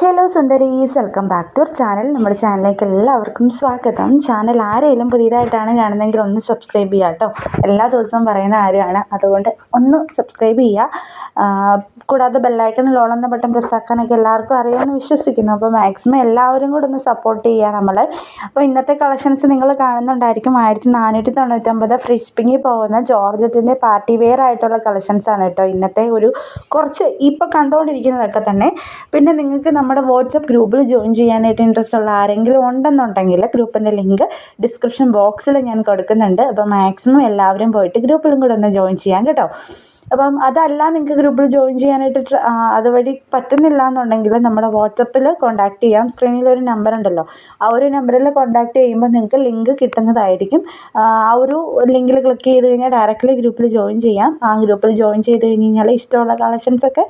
Hello സുന്ദരീസ്, welcome back to our channel. നമ്മുടെ ചാനലിലേക്ക് എല്ലാവർക്കും സ്വാഗതം. ചാനൽ ആരെങ്കിലും പുതിയതായിട്ടാണ് കാണുന്നതെങ്കിൽ ഒന്ന് സബ്സ്ക്രൈബ് ചെയ്യുക കേട്ടോ. എല്ലാ ദിവസവും പറയുന്ന കാര്യമാണ്, അതുകൊണ്ട് ഒന്ന് സബ്സ്ക്രൈബ് ചെയ്യുക. കൂടാതെ ബെല്ലൈക്കണിൽ ഓൾ എന്ന ബട്ടൺ പ്രസ്സാക്കാനൊക്കെ എല്ലാവർക്കും അറിയാമെന്ന് വിശ്വസിക്കുന്നു. അപ്പോൾ മാക്സിമം എല്ലാവരും കൂടെ ഒന്ന് സപ്പോർട്ട് ചെയ്യുക നമ്മളെ. അപ്പോൾ ഇന്നത്തെ കളക്ഷൻസ് നിങ്ങൾ കാണുന്നുണ്ടായിരിക്കും. 1499 ഫ്രീ ഷിപ്പിങ്ങിൽ പോകുന്ന ജോർജറ്റിൻ്റെ പാർട്ടി വെയർ ആയിട്ടുള്ള കളക്ഷൻസാണ് കേട്ടോ ഇന്നത്തെ കുറച്ച് ഇപ്പോൾ കണ്ടുകൊണ്ടിരിക്കുന്നതൊക്കെ തന്നെ. പിന്നെ നിങ്ങൾക്ക് നമ്മുടെ വാട്സപ്പ് ഗ്രൂപ്പിൽ ജോയിൻ ചെയ്യാനായിട്ട് ഇൻട്രസ്റ്റ് ഉള്ള ആരെങ്കിലും ഉണ്ടെന്നുണ്ടെങ്കിൽ ഗ്രൂപ്പിൻ്റെ ലിങ്ക് ഡിസ്ക്രിപ്ഷൻ ബോക്സിൽ ഞാൻ കൊടുക്കുന്നുണ്ട്. അപ്പോൾ മാക്സിമം എല്ലാവരും പോയിട്ട് ഗ്രൂപ്പിലും കൂടെ ഒന്ന് ജോയിൻ ചെയ്യാം കേട്ടോ. അപ്പം അതല്ല, നിങ്ങൾക്ക് ഗ്രൂപ്പിൽ ജോയിൻ ചെയ്യാനായിട്ട് അതുവഴി പറ്റുന്നില്ല എന്നുണ്ടെങ്കിൽ നമ്മുടെ വാട്സപ്പിൽ കോൺടാക്റ്റ് ചെയ്യാം. സ്ക്രീനിലൊരു നമ്പർ ഉണ്ടല്ലോ, ആ ഒരു നമ്പറിൽ കോൺടാക്റ്റ് ചെയ്യുമ്പോൾ നിങ്ങൾക്ക് ലിങ്ക് കിട്ടുന്നതായിരിക്കും. ആ ഒരു ലിങ്കിൽ ക്ലിക്ക് ചെയ്ത് കഴിഞ്ഞാൽ ഡയറക്റ്റ്ലി ഗ്രൂപ്പിൽ ജോയിൻ ചെയ്യാം. ആ ഗ്രൂപ്പിൽ ജോയിൻ ചെയ്ത് കഴിഞ്ഞ് കഴിഞ്ഞാൽ ഇഷ്ടമുള്ള കളക്ഷൻസൊക്കെ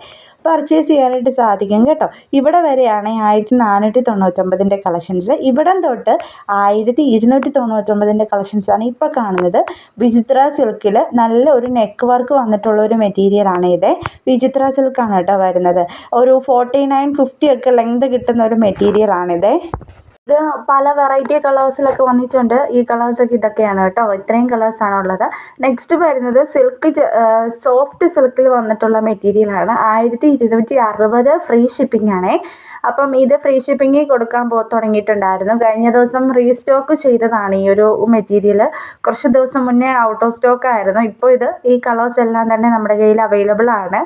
പർച്ചേസ് ചെയ്യാനായിട്ട് സാധിക്കും കേട്ടോ. ഇവിടെ വരെയാണ് 1499 കളക്ഷൻസ്. ഇവിടം തൊട്ട് 1299 കളക്ഷൻസാണ് ഇപ്പോൾ കാണുന്നത്. വിചിത്ര സിൽക്കിൽ നല്ല ഒരു നെക്ക് വർക്ക് വന്നിട്ടുള്ള ഒരു മെറ്റീരിയലാണ് ഇത്. വിചിത്ര സിൽക്കാണ് കേട്ടോ വരുന്നത്. ഒരു 49-50 ഒക്കെ ലെങ്ത് കിട്ടുന്ന ഒരു മെറ്റീരിയലാണിത്. ഇത് പല വെറൈറ്റി കളേഴ്സിലൊക്കെ വന്നിട്ടുണ്ട്. ഈ കളേഴ്സൊക്കെ ഇതൊക്കെയാണ് കേട്ടോ. ഇത്രയും കളേഴ്സാണ് ഉള്ളത്. നെക്സ്റ്റ് വരുന്നത് സോഫ്റ്റ് സിൽക്കിൽ വന്നിട്ടുള്ള മെറ്റീരിയലാണ്. 1260 ഫ്രീ ഷിപ്പിംഗ് ആണ്. അപ്പം ഇത് ഫ്രീ ഷിപ്പിംഗ് കൊടുക്കാൻ തുടങ്ങിയിട്ടുണ്ടായിരുന്നു. കഴിഞ്ഞ ദിവസം റീസ്റ്റോക്ക് ചെയ്തതാണ് ഈ ഒരു മെറ്റീരിയൽ. കുറച്ച് ദിവസം മുന്നേ ഔട്ട് ഓഫ് സ്റ്റോക്ക് ആയിരുന്നു. ഇപ്പോൾ ഈ കളേഴ്സ് എല്ലാം തന്നെ നമ്മുടെ കയ്യിൽ അവൈലബിൾ ആണ്.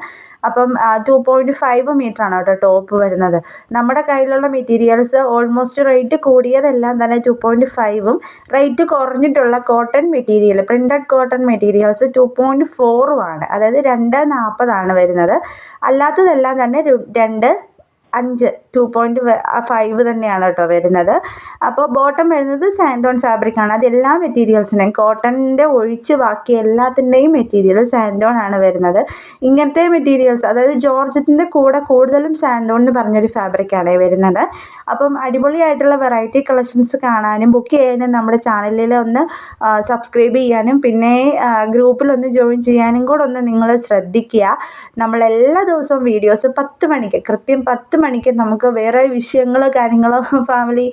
അപ്പം 2.5 മീറ്ററാണ് കേട്ടോ ടോപ്പ് വരുന്നത്. നമ്മുടെ കയ്യിലുള്ള മെറ്റീരിയൽസ് ഓൾമോസ്റ്റ് റേറ്റ് കൂടിയതെല്ലാം തന്നെ 2.5ഉം റേറ്റ് കുറഞ്ഞിട്ടുള്ള cotton material, printed cotton materials 2.4ഉമാണ്. അതായത് 2.40 വരുന്നത്. അല്ലാത്തതെല്ലാം തന്നെ 2.5 തന്നെയാണ് കേട്ടോ വരുന്നത്. അപ്പോൾ ബോട്ടം വരുന്നത് സാൻഡോൺ ഫാബ്രിക്കാണ്. അതെല്ലാ മെറ്റീരിയൽസിനെയും, കോട്ടണിൻ്റെ ഒഴിച്ച് ബാക്കി എല്ലാത്തിൻ്റെയും മെറ്റീരിയൽ സാൻഡോൺ ആണ് വരുന്നത്. ഇങ്ങനത്തെ മെറ്റീരിയൽസ്, അതായത് ജോർജറ്റിൻ്റെ കൂടെ കൂടുതലും സാൻഡോൺ എന്ന് പറഞ്ഞൊരു ഫാബ്രിക്കാണ് വരുന്നത്. അപ്പം അടിപൊളിയായിട്ടുള്ള വെറൈറ്റി കളക്ഷൻസ് കാണാനും ബുക്ക് ചെയ്യാനും നമ്മുടെ ചാനലിൽ ഒന്ന് സബ്സ്ക്രൈബ് ചെയ്യാനും പിന്നെ ഗ്രൂപ്പിലൊന്ന് ജോയിൻ ചെയ്യാനും കൂടെ ഒന്ന് നിങ്ങൾ ശ്രദ്ധിക്കുക. നമ്മളെല്ലാ ദിവസവും വീഡിയോസ് 10 മണിക്ക്, കൃത്യം 10 മണിക്ക്, നമുക്ക് വേറെ വിഷയങ്ങളോ കാര്യങ്ങളോ ഫാമിലി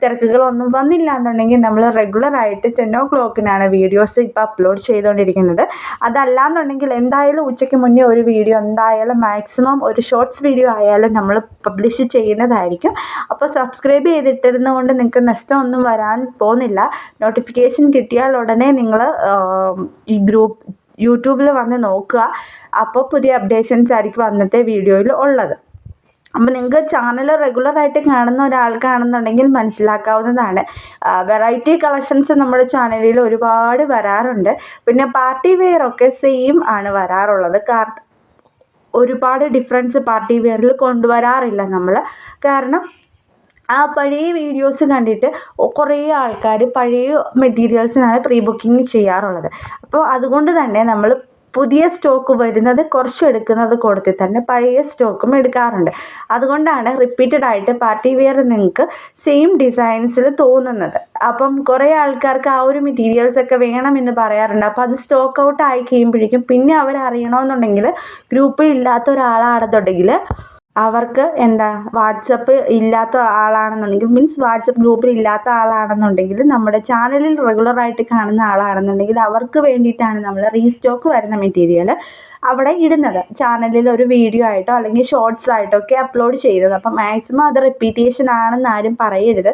തിരക്കുകളൊന്നും വന്നില്ല എന്നുണ്ടെങ്കിൽ നമ്മൾ റെഗുലറായിട്ട് 10 o'clockനാണ് വീഡിയോസ് ഇപ്പോൾ അപ്ലോഡ് ചെയ്തുകൊണ്ടിരിക്കുന്നത്. അതല്ലാന്നുണ്ടെങ്കിൽ എന്തായാലും ഉച്ചയ്ക്ക് മുന്നേ ഒരു വീഡിയോ എന്തായാലും മാക്സിമം ഒരു ഷോർട്സ് വീഡിയോ ആയാലും നമ്മൾ പബ്ലിഷ് ചെയ്യുന്നതായിരിക്കും. അപ്പോൾ സബ്സ്ക്രൈബ് ചെയ്തിട്ടിരുന്നതുകൊണ്ട് നിങ്ങൾക്ക് നഷ്ടമൊന്നും വരാൻ പോകുന്നില്ല. നോട്ടിഫിക്കേഷൻ കിട്ടിയാൽ ഉടനെ നിങ്ങൾ ഈ യൂട്യൂബിൽ വന്ന് നോക്കുക. അപ്പോൾ പുതിയ അപ്ഡേഷൻസ് ആയിരിക്കും അന്നത്തെ വീഡിയോയിൽ ഉള്ളത്. അപ്പോൾ നിങ്ങൾക്ക് ചാനൽ റെഗുലറായിട്ട് കാണുന്ന ഒരാൾക്കാണെന്നുണ്ടെങ്കിൽ മനസ്സിലാക്കാവുന്നതാണ്. വെറൈറ്റി കളക്ഷൻസ് നമ്മുടെ ചാനലിൽ ഒരുപാട് വരാറുണ്ട്. പിന്നെ പാർട്ടി വെയറൊക്കെ സെയിം ആണ് വരാറുള്ളത്. ഒരുപാട് ഡിഫറൻസ് പാർട്ടി വെയറിൽ കൊണ്ടുവരാറില്ല നമ്മൾ. കാരണം ആ പഴയ വീഡിയോസ് കണ്ടിട്ട് കുറേ ആൾക്കാർ പഴയ മെറ്റീരിയൽസിനാണ് പ്രീ ബുക്കിംഗ് ചെയ്യാറുള്ളത്. അപ്പോൾ അതുകൊണ്ട് തന്നെ നമ്മൾ പുതിയ സ്റ്റോക്ക് വരുന്നത് കുറച്ച് എടുക്കുന്നത് കൊടുത്ത് തന്നെ പഴയ സ്റ്റോക്കും എടുക്കാറുണ്ട്. അതുകൊണ്ടാണ് റിപ്പീറ്റഡ് ആയിട്ട് പാർട്ടി വെയർ നിങ്ങൾക്ക് സെയിം ഡിസൈൻസിൽ തോന്നുന്നത്. അപ്പം കുറേ ആൾക്കാർക്ക് ആ ഒരു മെറ്റീരിയൽസൊക്കെ വേണമെന്ന് പറയാറുണ്ട്. അപ്പോൾ അത് സ്റ്റോക്ക് ഔട്ട് ആയി കഴിയുമ്പോഴേക്കും പിന്നെ അവരറിയണമെന്നുണ്ടെങ്കിൽ ഗ്രൂപ്പിൽ ഇല്ലാത്ത ഒരാളാണെന്നുണ്ടെങ്കിൽ അവർക്ക് വാട്സപ്പ് ഇല്ലാത്ത ആളാണെന്നുണ്ടെങ്കിൽ, വാട്സപ്പ് ഗ്രൂപ്പിൽ ഇല്ലാത്ത ആളാണെന്നുണ്ടെങ്കിൽ, നമ്മുടെ ചാനലിൽ റെഗുലറായിട്ട് കാണുന്ന ആളാണെന്നുണ്ടെങ്കിൽ അവർക്ക് വേണ്ടിയിട്ടാണ് നമ്മൾ റീസ്റ്റോക്ക് വരുന്ന മെറ്റീരിയൽ അവിടെ ഇടുന്നത്. ചാനലിൽ ഒരു വീഡിയോ ആയിട്ടോ അല്ലെങ്കിൽ ഷോർട്സ് ആയിട്ടോ ഒക്കെ അപ്ലോഡ് ചെയ്തത്. അപ്പം മാക്സിമം അത് റിപ്പീറ്റേഷൻ ആണെന്ന് ആരും പറയരുത്.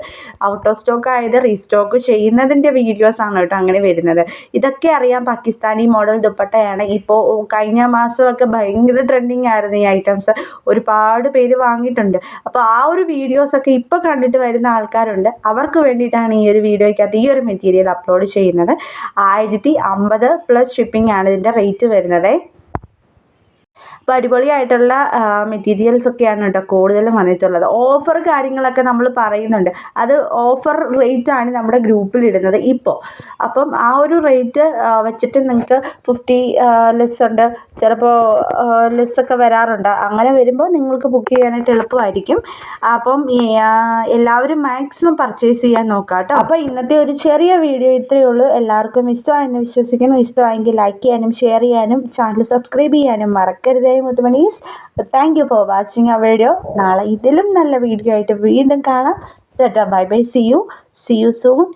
ഔട്ട് ഓഫ് സ്റ്റോക്ക് ആയത് റീസ്റ്റോക്ക് ചെയ്യുന്നതിൻ്റെ വീഡിയോസാണ് കേട്ടോ അങ്ങനെ വരുന്നത്. ഇതൊക്കെ അറിയാം. പാകിസ്ഥാനി മോഡൽ ദുപ്പട്ടയാണ് ഇപ്പോൾ കഴിഞ്ഞ മാസമൊക്കെ ഭയങ്കര ട്രെൻഡിങ് ആയിരുന്നു ഈ ഐറ്റംസ്. ഒരുപാട് പേര് വാങ്ങിയിട്ടുണ്ട്. അപ്പോൾ ആ ഒരു വീഡിയോസൊക്കെ ഇപ്പോൾ കണ്ടിട്ട് വരുന്ന ആൾക്കാരുണ്ട്. അവർക്ക് വേണ്ടിയിട്ടാണ് ഈ ഒരു വീഡിയോയ്ക്കകത്ത് ഈ ഒരു മെറ്റീരിയൽ അപ്ലോഡ് ചെയ്യുന്നത്. 1050 പ്ലസ് ഷിപ്പിംഗ് ആണ് ഇതിൻ്റെ റേറ്റ് വരുന്നത്. അപ്പോൾ അടിപൊളിയായിട്ടുള്ള മെറ്റീരിയൽസൊക്കെയാണ് കേട്ടോ കൂടുതലും വന്നിട്ടുള്ളത്. ഓഫർ കാര്യങ്ങളൊക്കെ നമ്മൾ പറയുന്നുണ്ട്. അത് ഓഫർ റേറ്റാണ് നമ്മുടെ ഗ്രൂപ്പിലിടുന്നത് ഇപ്പോൾ. അപ്പം ആ ഒരു റേറ്റ് വെച്ചിട്ട് നിങ്ങൾക്ക് 50 ലെസ് ഉണ്ട്, ചിലപ്പോൾ ലെസ്സൊക്കെ വരാറുണ്ട്. അങ്ങനെ വരുമ്പോൾ നിങ്ങൾക്ക് ബുക്ക് ചെയ്യാനായിട്ട് എളുപ്പമായിരിക്കും. അപ്പം എല്ലാവരും മാക്സിമം പർച്ചേസ് ചെയ്യാൻ നോക്കാം കേട്ടോ. അപ്പോൾ ഇന്നത്തെ ഒരു ചെറിയ വീഡിയോ ഇത്രയേ ഉള്ളൂ. എല്ലാവർക്കും ഇഷ്ടമായെന്ന് വിശ്വസിക്കുന്നു. ഇഷ്ടമായെങ്കിൽ ലൈക്ക് ചെയ്യാനും ഷെയർ ചെയ്യാനും ചാനൽ സബ്സ്ക്രൈബ് ചെയ്യാനും മറക്കരുത്. മുത്തുമണീസ്. താങ്ക് യു ഫോർ വാച്ചിങ് ആ വീഡിയോ. നാളെ ഇതിലും നല്ല വീഡിയോ ആയിട്ട് വീണ്ടും കാണാം. Tata bye bye. C you soon.